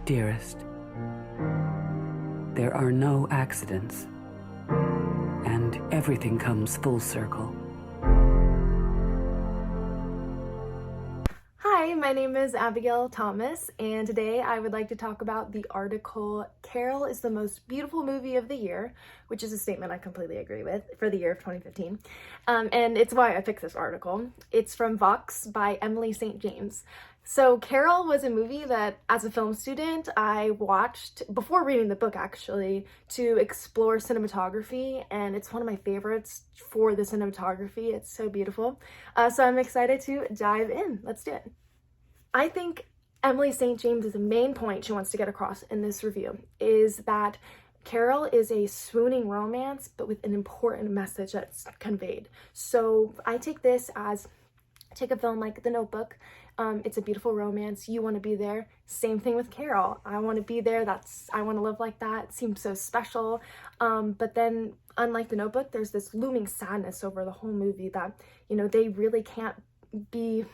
Dearest, there are no accidents, and everything comes full circle. Hi, my name is Abigail Thomas, and today I would like to talk about the article, Carol is the most beautiful movie of the year, which is a statement I completely agree with, for the year of 2015. And it's why I picked this article. It's from Vox by Emily St. James. So Carol was a movie that, as a film student, I watched before reading the book, actually, to explore cinematography, and it's one of my favorites for the cinematography. It's so beautiful. So I'm excited to dive in. Let's do it. I think Emily St. James' main point she wants to get across in this review is that Carol is a swooning romance, but with an important message that's conveyed. So I take this as, take a film like The Notebook. It's a beautiful romance. You want to be there. Same thing with Carol. I want to be there. I want to live like that. It seems so special. But then, unlike The Notebook, there's this looming sadness over the whole movie that, they really can't be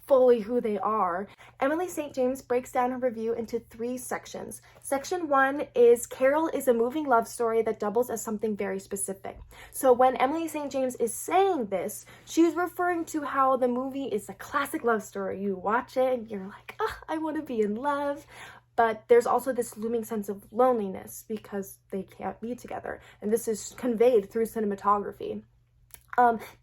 fully who they are. Emily St. James breaks down her review into 3 sections. Section 1 is Carol is a moving love story that doubles as something very specific. So when Emily St. James is saying this, she's referring to how the movie is a classic love story. You watch it and you're like, I want to be in love. But there's also this looming sense of loneliness because they can't be together. And this is conveyed through cinematography.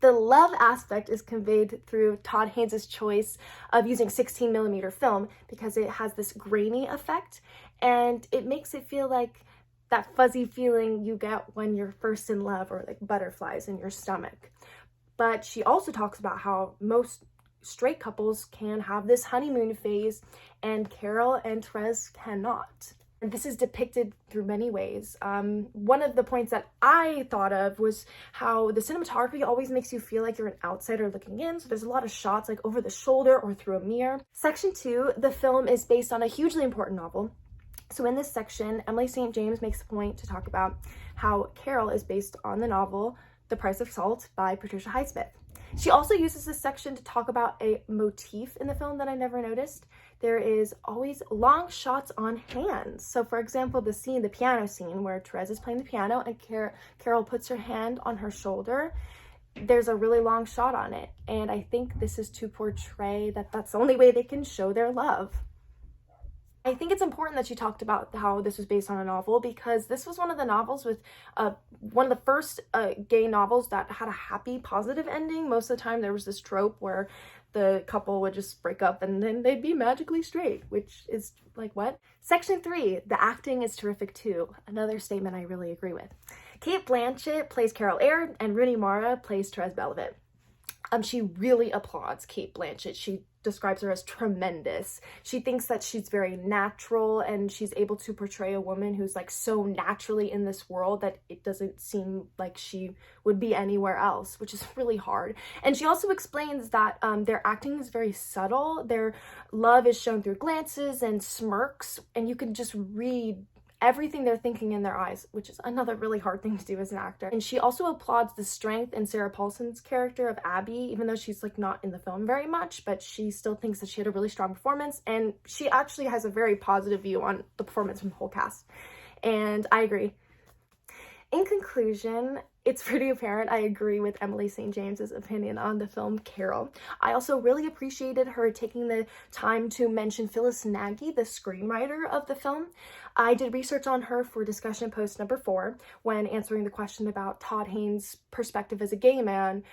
The love aspect is conveyed through Todd Haynes' choice of using 16mm film because it has this grainy effect and it makes it feel like that fuzzy feeling you get when you're first in love, or like butterflies in your stomach. But she also talks about how most straight couples can have this honeymoon phase and Carol and Therese cannot. And this is depicted through many ways. One of the points that I thought of was how the cinematography always makes you feel like you're an outsider looking in. So there's a lot of shots like over the shoulder or through a mirror. Section 2, the film is based on a hugely important novel. So in this section, Emily St. James makes a point to talk about how Carol is based on the novel The Price of Salt by Patricia Highsmith. She also uses this section to talk about a motif in the film that I never noticed. There is always long shots on hands. So for example, the piano scene where Therese is playing the piano and Carol puts her hand on her shoulder, there's a really long shot on it. And I think this is to portray that that's the only way they can show their love. I think it's important that she talked about how this was based on a novel because this was one of the novels with one of the first gay novels that had a happy, positive ending. Most of the time there was this trope where the couple would just break up and then they'd be magically straight, which is like, what? Section 3, the acting is terrific too. Another statement I really agree with. Cate Blanchett plays Carol Aird and Rooney Mara plays Therese Belivet. She really applauds Cate Blanchett. She describes her as tremendous. She thinks that she's very natural and she's able to portray a woman who's like so naturally in this world that it doesn't seem like she would be anywhere else, which is really hard. And she also explains that their acting is very subtle. Their love is shown through glances and smirks, and you can just read everything they're thinking in their eyes, which is another really hard thing to do as an actor. And she also applauds the strength in Sarah Paulson's character of Abby, even though she's like not in the film very much, but she still thinks that she had a really strong performance. And she actually has a very positive view on the performance from the whole cast. And I agree. In conclusion, it's pretty apparent I agree with Emily St. James's opinion on the film Carol. I also really appreciated her taking the time to mention Phyllis Nagy, the screenwriter of the film. I did research on her for discussion post number 4 when answering the question about Todd Haynes' perspective as a gay man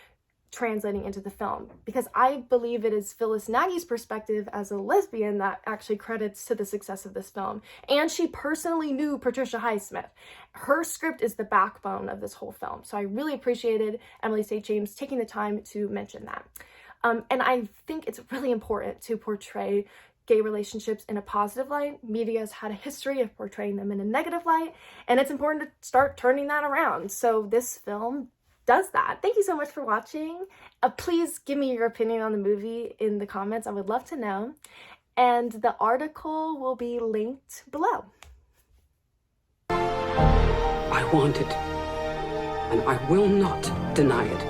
translating into the film, because I believe it is Phyllis Nagy's perspective as a lesbian that actually credits to the success of this film. And she personally knew Patricia Highsmith. Her script is the backbone of this whole film. So I really appreciated Emily St. James taking the time to mention that. And I think it's really important to portray gay relationships in a positive light. Media has had a history of portraying them in a negative light, and it's important to start turning that around. So this film does that. Thank you so much for watching. Please give me your opinion on the movie in the comments. I would love to know. And the article will be linked below. I want it, and I will not deny it.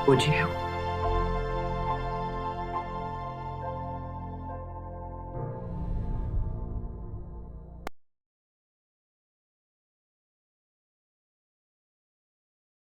Would you?